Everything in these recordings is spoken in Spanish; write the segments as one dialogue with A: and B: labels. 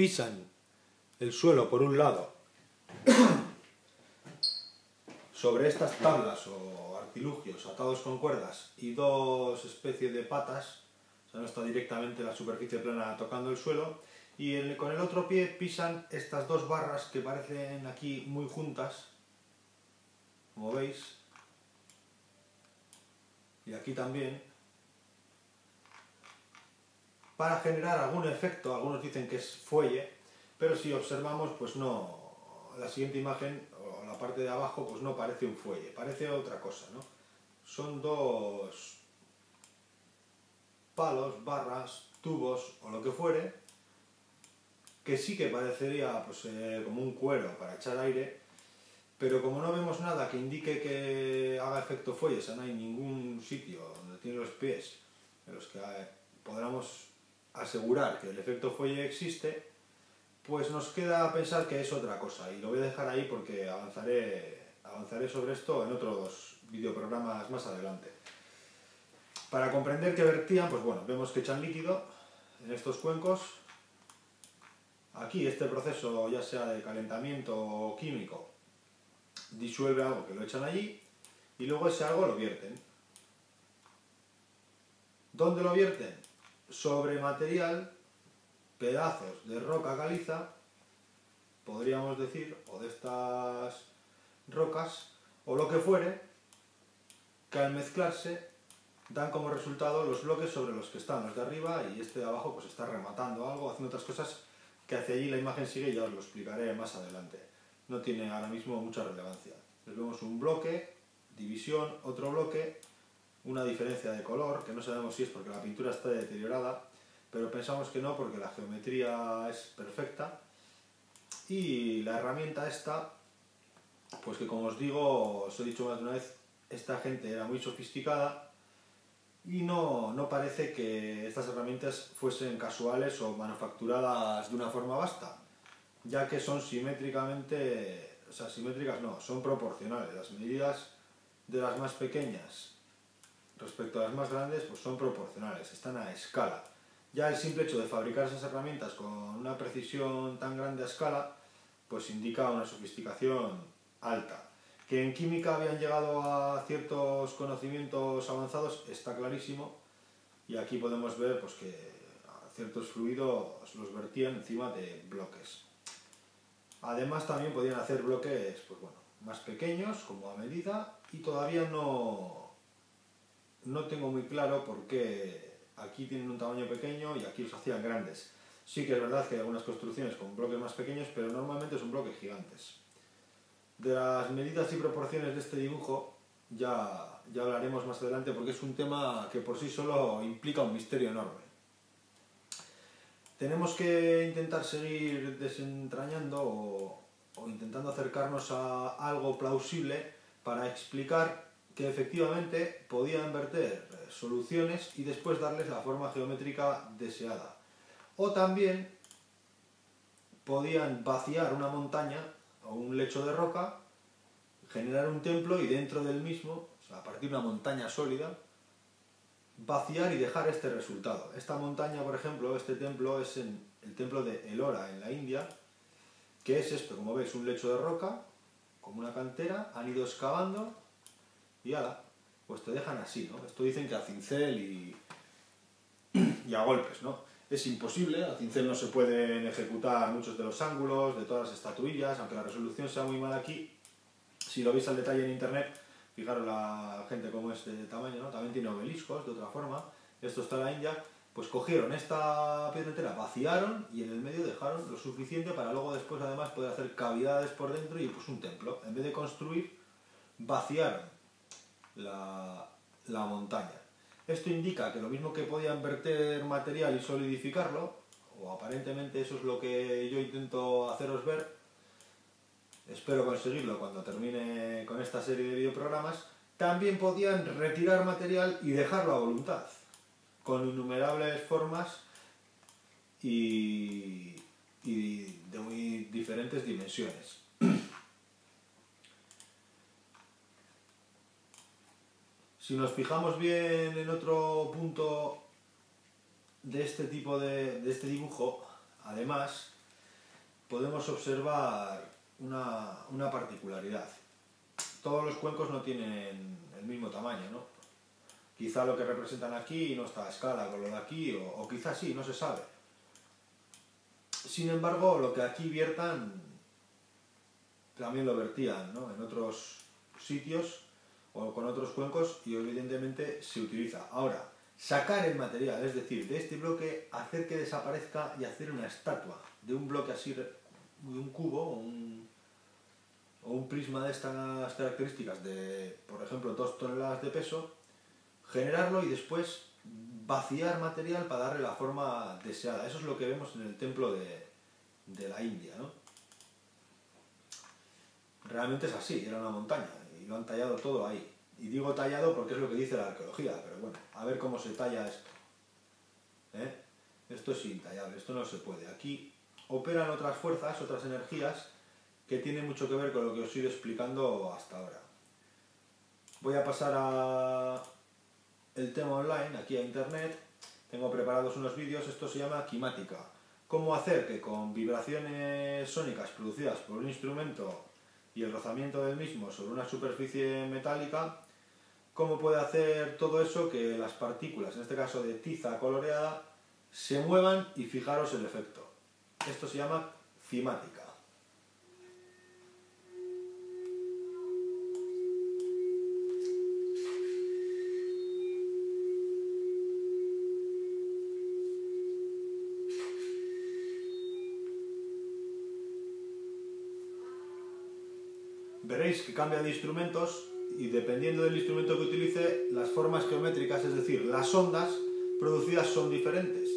A: pisan el suelo por un lado sobre estas tablas o artilugios atados con cuerdas y dos especies de patas, o sea, no está directamente la superficie plana tocando el suelo, y con el otro pie pisan estas dos barras que parecen aquí muy juntas, como veis, y aquí también, para generar algún efecto. Algunos dicen que es fuelle, pero si observamos, pues no, la siguiente imagen, o la parte de abajo, pues no parece un fuelle, parece otra cosa, ¿no? Son dos palos, barras, tubos o lo que fuere, que sí que parecería pues, como un cuero para echar aire, pero como no vemos nada que indique que haga efecto fuelle, o sea, no hay ningún sitio donde tiene los pies en los que podamos asegurar que el efecto fuelle existe, pues nos queda pensar que es otra cosa, y lo voy a dejar ahí porque avanzaré sobre esto en otros videoprogramas más adelante. Para comprender que vertían, pues bueno, vemos que echan líquido en estos cuencos. Aquí este proceso, ya sea de calentamiento o químico, disuelve algo que lo echan allí y luego ese algo lo vierten. ¿Dónde lo vierten? Sobre material, pedazos de roca caliza, podríamos decir, o de estas rocas, o lo que fuere, que al mezclarse dan como resultado los bloques sobre los que están los de arriba, y este de abajo pues está rematando algo, haciendo otras cosas que hacia allí la imagen sigue y ya os lo explicaré más adelante. No tiene ahora mismo mucha relevancia. Les vemos un bloque, división, otro bloque, una diferencia de color, que no sabemos si es porque la pintura está deteriorada, pero pensamos que no, porque la geometría es perfecta. Y la herramienta esta, pues que como os digo, os he dicho más de una vez, esta gente era muy sofisticada y no parece que estas herramientas fuesen casuales o manufacturadas de una forma vasta, ya que son simétricamente, o sea, simétricas no, son proporcionales. Las medidas de las más pequeñas respecto a las más grandes pues son proporcionales, están a escala. Ya el simple hecho de fabricar esas herramientas con una precisión tan grande a escala pues indica una sofisticación alta. Que en química habían llegado a ciertos conocimientos avanzados está clarísimo, y aquí podemos ver pues, que ciertos fluidos los vertían encima de bloques. Además también podían hacer bloques pues, bueno, más pequeños, como a medida, y todavía no tengo muy claro por qué aquí tienen un tamaño pequeño y aquí los hacían grandes. Sí que es verdad que hay algunas construcciones con bloques más pequeños, pero normalmente son bloques gigantes. De las medidas y proporciones de este dibujo ya hablaremos más adelante, porque es un tema que por sí solo implica un misterio enorme. Tenemos que intentar seguir desentrañando o intentando acercarnos a algo plausible para explicar que efectivamente podían verter soluciones y después darles la forma geométrica deseada. O también podían vaciar una montaña o un lecho de roca, generar un templo y dentro del mismo, o sea, a partir de una montaña sólida, vaciar y dejar este resultado. Esta montaña, por ejemplo, este templo es el templo de Ellora en la India, que es esto, como veis, un lecho de roca, como una cantera, han ido excavando y ala, pues te dejan así, ¿no? Esto dicen que a cincel y a golpes, ¿no? Es imposible, a cincel no se pueden ejecutar muchos de los ángulos, de todas las estatuillas, aunque la resolución sea muy mala aquí. Si lo veis al detalle en internet, fijaros la gente como es de tamaño, ¿no? También tiene obeliscos de otra forma. Esto está en la India. Pues cogieron esta piedra entera, vaciaron y en el medio dejaron lo suficiente para luego después además poder hacer cavidades por dentro y pues un templo. En vez de construir, vaciaron la montaña. Esto indica que lo mismo que podían verter material y solidificarlo, o aparentemente eso es lo que yo intento haceros ver, espero conseguirlo cuando termine con esta serie de videoprogramas, también podían retirar material y dejarlo a voluntad, con innumerables formas y de muy diferentes dimensiones. Si nos fijamos bien en otro punto de este tipo de este dibujo, además, podemos observar una particularidad. Todos los cuencos no tienen el mismo tamaño, ¿no? Quizá lo que representan aquí no está a escala con lo de aquí, o quizá sí, no se sabe. Sin embargo, lo que aquí viertan también lo vertían, ¿no?, en otros sitios o con otros cuencos, y evidentemente se utiliza. Ahora, sacar el material, es decir, de este bloque, hacer que desaparezca y hacer una estatua de un bloque así, de un cubo o un prisma de estas características de, por ejemplo, 2 toneladas de peso, generarlo y después vaciar material para darle la forma deseada. Eso es lo que vemos en el templo de la India, ¿no? Realmente es así, era una montaña y lo han tallado todo ahí. Y digo tallado porque es lo que dice la arqueología, pero bueno, a ver cómo se talla esto. Esto es intallable, esto no se puede. Aquí operan otras fuerzas, otras energías que tienen mucho que ver con lo que os he ido explicando hasta ahora. Voy a pasar a el tema online, aquí a internet. Tengo preparados unos vídeos, esto se llama quimática. Cómo hacer que con vibraciones sónicas producidas por un instrumento y el rozamiento del mismo sobre una superficie metálica, cómo puede hacer todo eso que las partículas, en este caso de tiza coloreada, se muevan y fijaros el efecto. Esto se llama cimática. Veréis que cambia de instrumentos y dependiendo del instrumento que utilice, las formas geométricas, es decir, las ondas producidas son diferentes.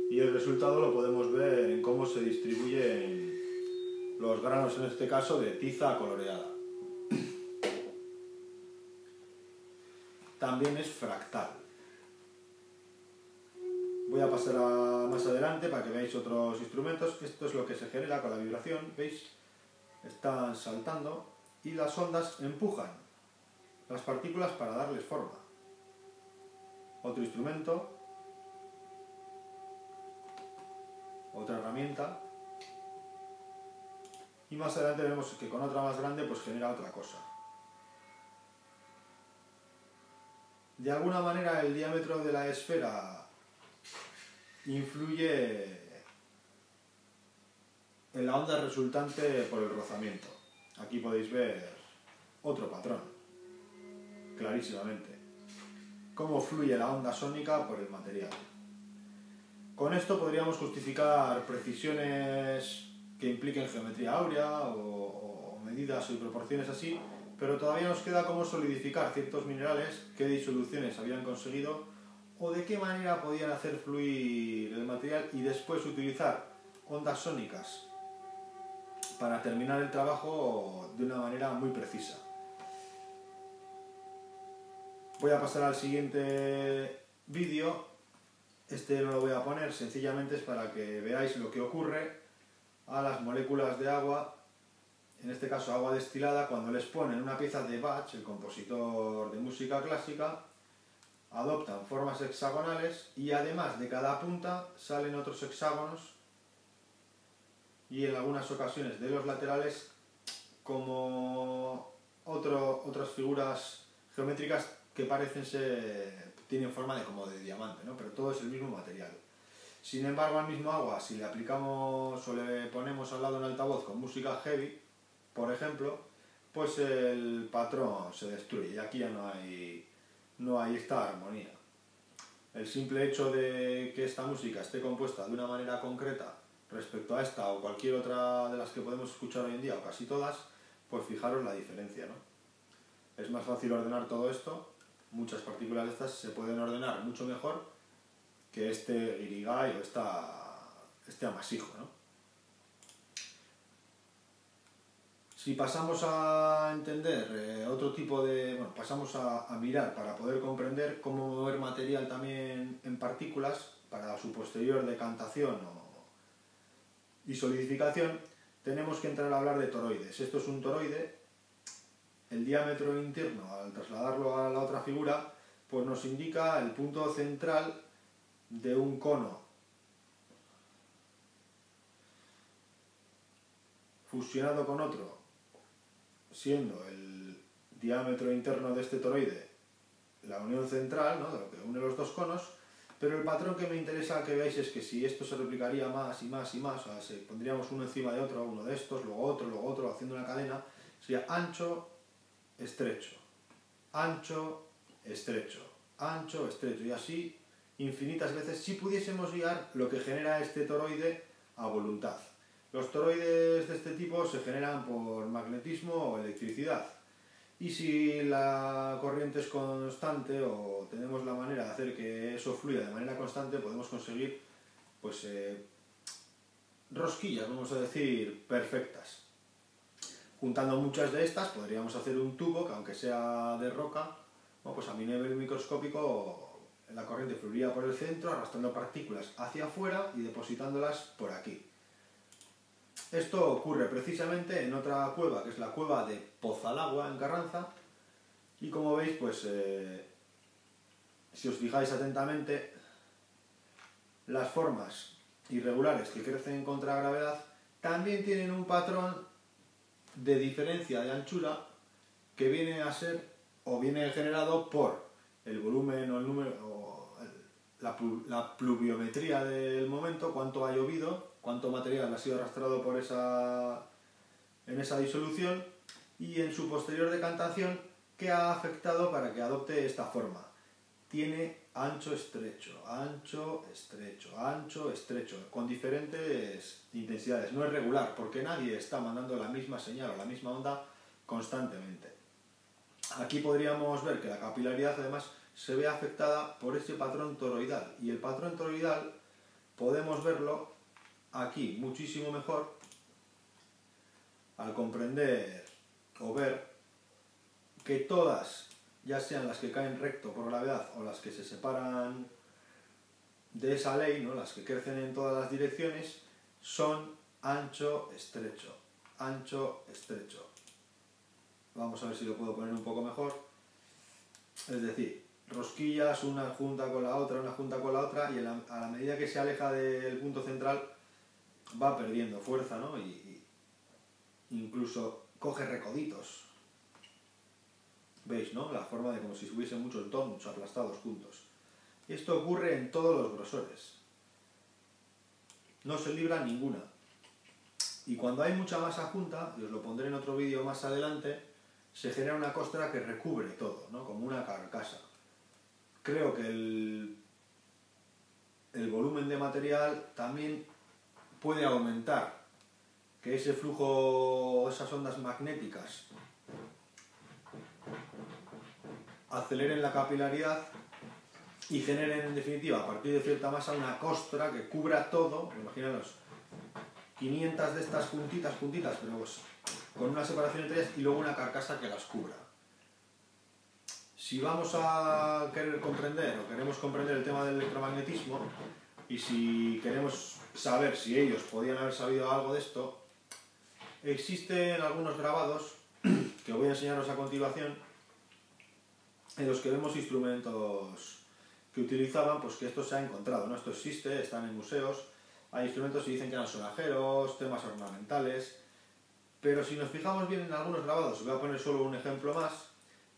A: Y el resultado lo podemos ver en cómo se distribuyen los granos, en este caso, de tiza coloreada. También es fractal. Voy a pasar más adelante para que veáis otros instrumentos. Esto es lo que se genera con la vibración, ¿veis? Están saltando y las ondas empujan las partículas para darles forma. Otro instrumento, otra herramienta, y más adelante vemos que con otra más grande pues genera otra cosa. De alguna manera el diámetro de la esfera influye en la onda resultante por el rozamiento. Aquí podéis ver otro patrón, clarísimamente. Cómo fluye la onda sónica por el material. Con esto podríamos justificar precisiones que impliquen geometría áurea o medidas y proporciones así, pero todavía nos queda cómo solidificar ciertos minerales, qué disoluciones habían conseguido o de qué manera podían hacer fluir el material y después utilizar ondas sónicas para terminar el trabajo de una manera muy precisa. Voy a pasar al siguiente vídeo. Este no lo voy a poner, sencillamente es para que veáis lo que ocurre a las moléculas de agua, en este caso agua destilada, cuando les ponen una pieza de Bach, el compositor de música clásica, adoptan formas hexagonales y además de cada punta salen otros hexágonos y en algunas ocasiones de los laterales como otras figuras geométricas que tienen forma como de diamante, ¿no? Pero todo es el mismo material. Sin embargo, al mismo agua, si le aplicamos o le ponemos al lado un altavoz con música heavy, por ejemplo, pues el patrón se destruye y aquí ya no hay esta armonía. El simple hecho de que esta música esté compuesta de una manera concreta respecto a esta o cualquier otra de las que podemos escuchar hoy en día, o casi todas, pues fijaros la diferencia, ¿no? Es más fácil ordenar todo esto, muchas partículas de estas se pueden ordenar mucho mejor que este guirigay o este amasijo, ¿no? Si pasamos a entender otro tipo de... Bueno, pasamos a mirar para poder comprender cómo mover material también en partículas para su posterior decantación y solidificación, tenemos que entrar a hablar de toroides. Esto es un toroide. El diámetro interno, al trasladarlo a la otra figura, pues nos indica el punto central de un cono. fusionado con otro, siendo el diámetro interno de este toroide la unión central, ¿no?, de lo que une los dos conos, pero el patrón que me interesa que veáis es que si esto se replicaría más y más y más, o sea, pondríamos uno encima de otro, uno de estos, luego otro, haciendo una cadena, sería ancho, estrecho, ancho, estrecho, ancho, estrecho, y así infinitas veces, si pudiésemos guiar lo que genera este toroide a voluntad. Los toroides de este tipo se generan por magnetismo o electricidad. Y si la corriente es constante o tenemos la manera de hacer que eso fluya de manera constante, podemos conseguir pues rosquillas, vamos a decir, perfectas. Juntando muchas de estas podríamos hacer un tubo que, aunque sea de roca, bueno, pues a mi nivel microscópico la corriente fluiría por el centro, arrastrando partículas hacia afuera y depositándolas por aquí. Esto ocurre precisamente en otra cueva, que es la cueva de Pozalagua, en Carranza, y como veis, pues si os fijáis atentamente, las formas irregulares que crecen contra gravedad también tienen un patrón de diferencia de anchura que viene a ser, o viene generado por el volumen o el número, o la pluviometría del momento, cuánto ha llovido, cuánto material ha sido arrastrado por en esa disolución, y en su posterior decantación, qué ha afectado para que adopte esta forma. Tiene ancho, estrecho, ancho, estrecho, ancho, estrecho, con diferentes intensidades. No es regular, porque nadie está mandando la misma señal o la misma onda constantemente. Aquí podríamos ver que la capilaridad además se ve afectada por ese patrón toroidal, y el patrón toroidal podemos verlo aquí muchísimo mejor al comprender o ver que todas, ya sean las que caen recto por gravedad o las que se separan de esa ley, ¿no?, las que crecen en todas las direcciones, son ancho, estrecho, ancho, estrecho. Vamos a ver si lo puedo poner un poco mejor. Es decir, rosquillas una junta con la otra, una junta con la otra, y a la medida que se aleja del punto central va perdiendo fuerza, ¿no? Y incluso coge recoditos. ¿Veis, no? La forma de como si hubiesen muchos donuts aplastados juntos. Y esto ocurre en todos los grosores. No se libra ninguna. Y cuando hay mucha masa junta, y os lo pondré en otro vídeo más adelante, se genera una costra que recubre todo, ¿no?, como una carcasa. Creo que el volumen de material también puede aumentar, que ese flujo, esas ondas magnéticas, aceleren la capilaridad y generen, en definitiva, a partir de cierta masa, una costra que cubra todo. Imaginaos 500 de estas puntitas, pero pues con una separación entre ellas, y luego una carcasa que las cubra. Si vamos a querer comprender, o queremos comprender el tema del electromagnetismo, y si queremos saber si ellos podían haber sabido algo de esto, existen algunos grabados que voy a enseñaros a continuación, en los que vemos instrumentos que utilizaban, pues que esto se ha encontrado, ¿no? Esto existe, están en museos, hay instrumentos que dicen que eran sonajeros, temas ornamentales, pero si nos fijamos bien en algunos grabados, voy a poner solo un ejemplo más,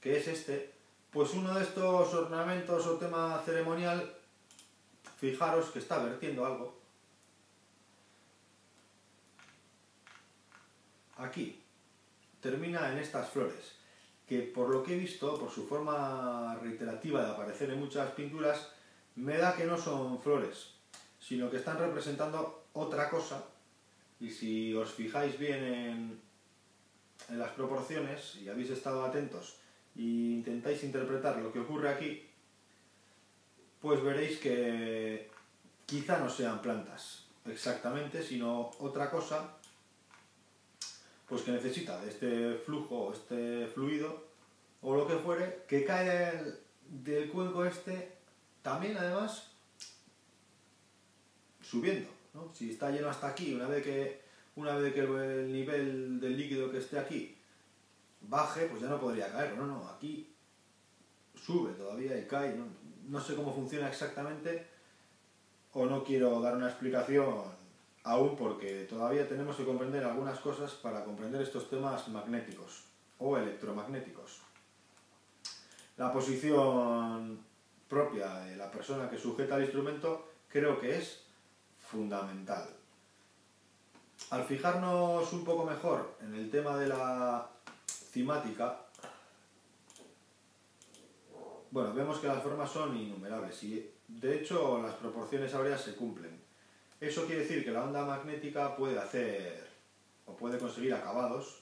A: que es este, pues uno de estos ornamentos o tema ceremonial, fijaros que está vertiendo algo aquí, termina en estas flores, que por lo que he visto, por su forma reiterativa de aparecer en muchas pinturas, me da que no son flores, sino que están representando otra cosa. Y si os fijáis bien en las proporciones, y habéis estado atentos e intentáis interpretar lo que ocurre aquí, pues veréis que quizá no sean plantas exactamente, sino otra cosa, pues que necesita de este flujo, este fluido, o lo que fuere, que cae del cuenco este, también además subiendo, ¿no? Si está lleno hasta aquí, una vez que el nivel del líquido que esté aquí baje, pues ya no podría caer. No, aquí sube todavía y cae. No sé cómo funciona exactamente, o no quiero dar una explicación aún porque todavía tenemos que comprender algunas cosas para comprender estos temas magnéticos o electromagnéticos. La posición propia de la persona que sujeta el instrumento creo que es fundamental. Al fijarnos un poco mejor en el tema de la cimática, bueno, vemos que las formas son innumerables y de hecho las proporciones áureas se cumplen. Eso quiere decir que la onda magnética puede hacer o puede conseguir acabados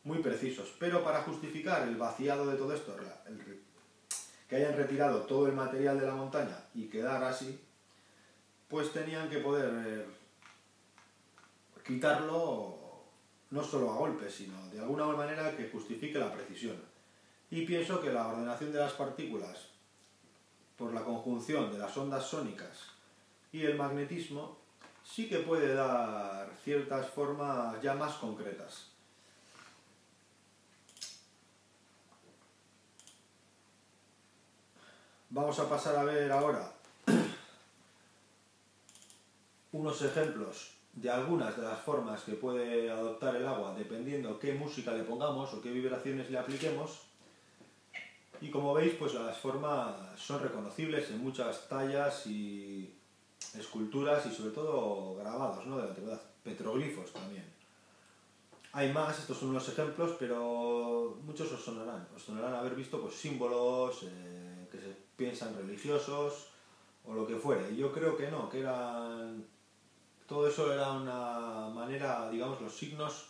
A: muy precisos, pero para justificar el vaciado de todo esto, que hayan retirado todo el material de la montaña y quedar así, pues tenían que poder quitarlo no solo a golpes, sino de alguna manera que justifique la precisión. Y pienso que la ordenación de las partículas por la conjunción de las ondas sónicas y el magnetismo sí que puede dar ciertas formas ya más concretas. Vamos a pasar a ver ahora unos ejemplos de algunas de las formas que puede adoptar el agua dependiendo qué música le pongamos o qué vibraciones le apliquemos. Y como veis, pues las formas son reconocibles en muchas tallas y esculturas y sobre todo grabados, ¿no?, de la antigüedad, petroglifos también. Hay más, estos son unos ejemplos, pero muchos os sonarán haber visto pues símbolos que se piensan religiosos o lo que fuere. Y yo creo que no, que eran... Todo eso era una manera, digamos, los signos,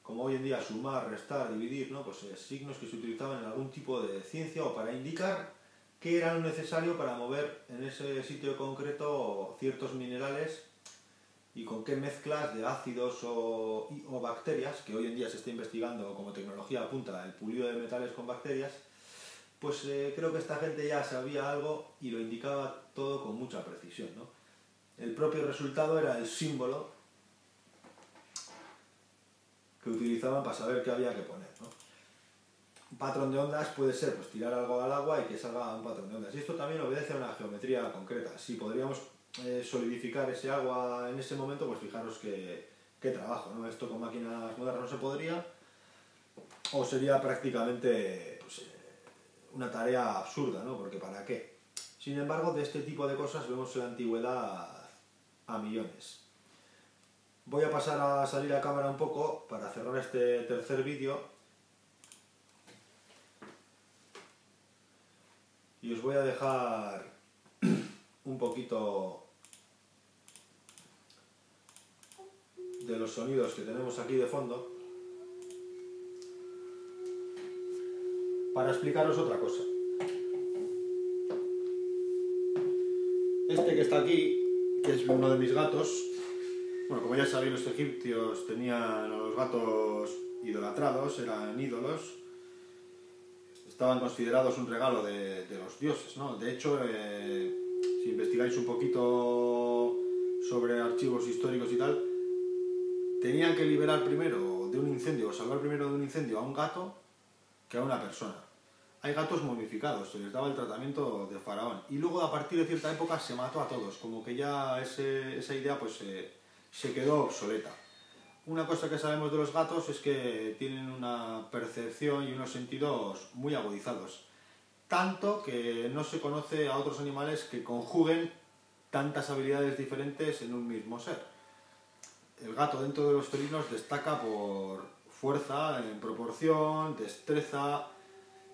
A: como hoy en día sumar, restar, dividir, ¿no?, pues signos que se utilizaban en algún tipo de ciencia o para indicar qué era lo necesario para mover en ese sitio concreto ciertos minerales y con qué mezclas de ácidos o bacterias, que hoy en día se está investigando como tecnología punta el pulido de metales con bacterias, pues creo que esta gente ya sabía algo y lo indicaba todo con mucha precisión, ¿no? El propio resultado era el símbolo que utilizaban para saber qué había que poner, ¿no? Un patrón de ondas puede ser pues tirar algo al agua y que salga un patrón de ondas. Y esto también obedece a una geometría concreta. Si podríamos solidificar ese agua en ese momento, pues fijaros qué trabajo, ¿no? Esto con máquinas modernas no se podría, o sería prácticamente pues, una tarea absurda, ¿no? Porque ¿para qué? Sin embargo, de este tipo de cosas vemos en la antigüedad a millones. Voy a pasar a salir a cámara un poco para cerrar este tercer vídeo y os voy a dejar un poquito de los sonidos que tenemos aquí de fondo para explicaros otra cosa. Este que está aquí, que es uno de mis gatos, bueno, como ya sabéis, los egipcios tenían a los gatos idolatrados, eran ídolos, estaban considerados un regalo de los dioses, ¿no? De hecho, si investigáis un poquito sobre archivos históricos y tal, tenían que liberar primero de un incendio, o salvar primero de un incendio a un gato que a una persona. Hay gatos momificados, se les daba el tratamiento de faraón. Y luego, a partir de cierta época, se mató a todos, como que ya esa idea pues se quedó obsoleta. Una cosa que sabemos de los gatos es que tienen una percepción y unos sentidos muy agudizados. Tanto que no se conoce a otros animales que conjuguen tantas habilidades diferentes en un mismo ser. El gato dentro de los felinos destaca por fuerza en proporción, destreza,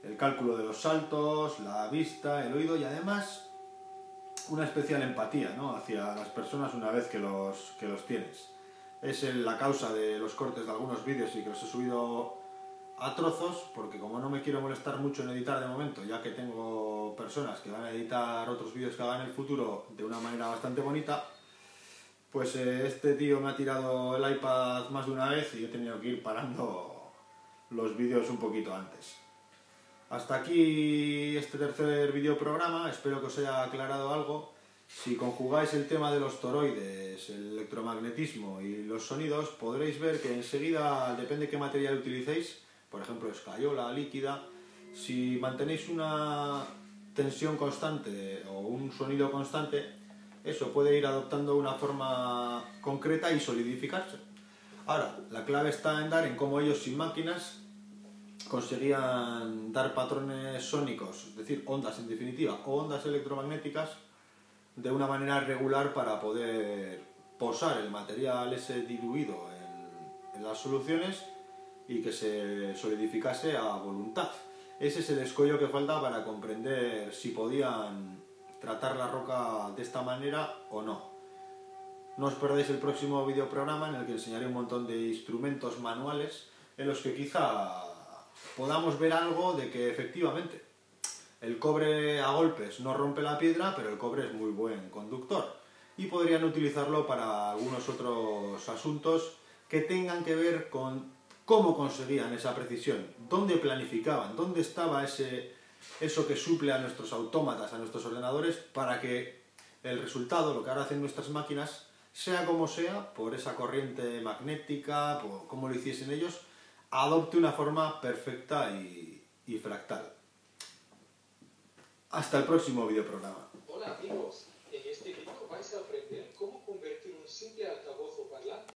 A: el cálculo de los saltos, la vista, el oído y además una especial empatía, ¿no?, hacia las personas una vez que los tienes. Es la causa de los cortes de algunos vídeos y que los he subido a trozos, porque como no me quiero molestar mucho en editar de momento, ya que tengo personas que van a editar otros vídeos que hagan en el futuro de una manera bastante bonita, pues este tío me ha tirado el iPad más de una vez y he tenido que ir parando los vídeos un poquito antes. Hasta aquí este tercer videoprograma, espero que os haya aclarado algo. Si conjugáis el tema de los toroides, el electromagnetismo y los sonidos, podréis ver que enseguida, depende de qué material utilicéis, por ejemplo escayola, líquida, si mantenéis una tensión constante o un sonido constante, eso puede ir adoptando una forma concreta y solidificarse. Ahora, la clave está en dar en cómo ellos sin máquinas conseguían dar patrones sónicos, es decir, ondas en definitiva, o ondas electromagnéticas, de una manera regular para poder posar el material ese diluido en las soluciones y que se solidificase a voluntad. Ese es el escollo que falta para comprender si podían tratar la roca de esta manera o no. No os perdáis el próximo videoprograma en el que enseñaré un montón de instrumentos manuales en los que quizá podamos ver algo de que efectivamente el cobre a golpes no rompe la piedra, pero el cobre es muy buen conductor y podrían utilizarlo para algunos otros asuntos que tengan que ver con cómo conseguían esa precisión, dónde planificaban, dónde estaba eso que suple a nuestros autómatas, a nuestros ordenadores, para que el resultado, lo que ahora hacen nuestras máquinas, sea como sea, por esa corriente magnética, por cómo lo hiciesen ellos, adopte una forma perfecta y fractal. Hasta el próximo videoprograma.
B: Hola amigos.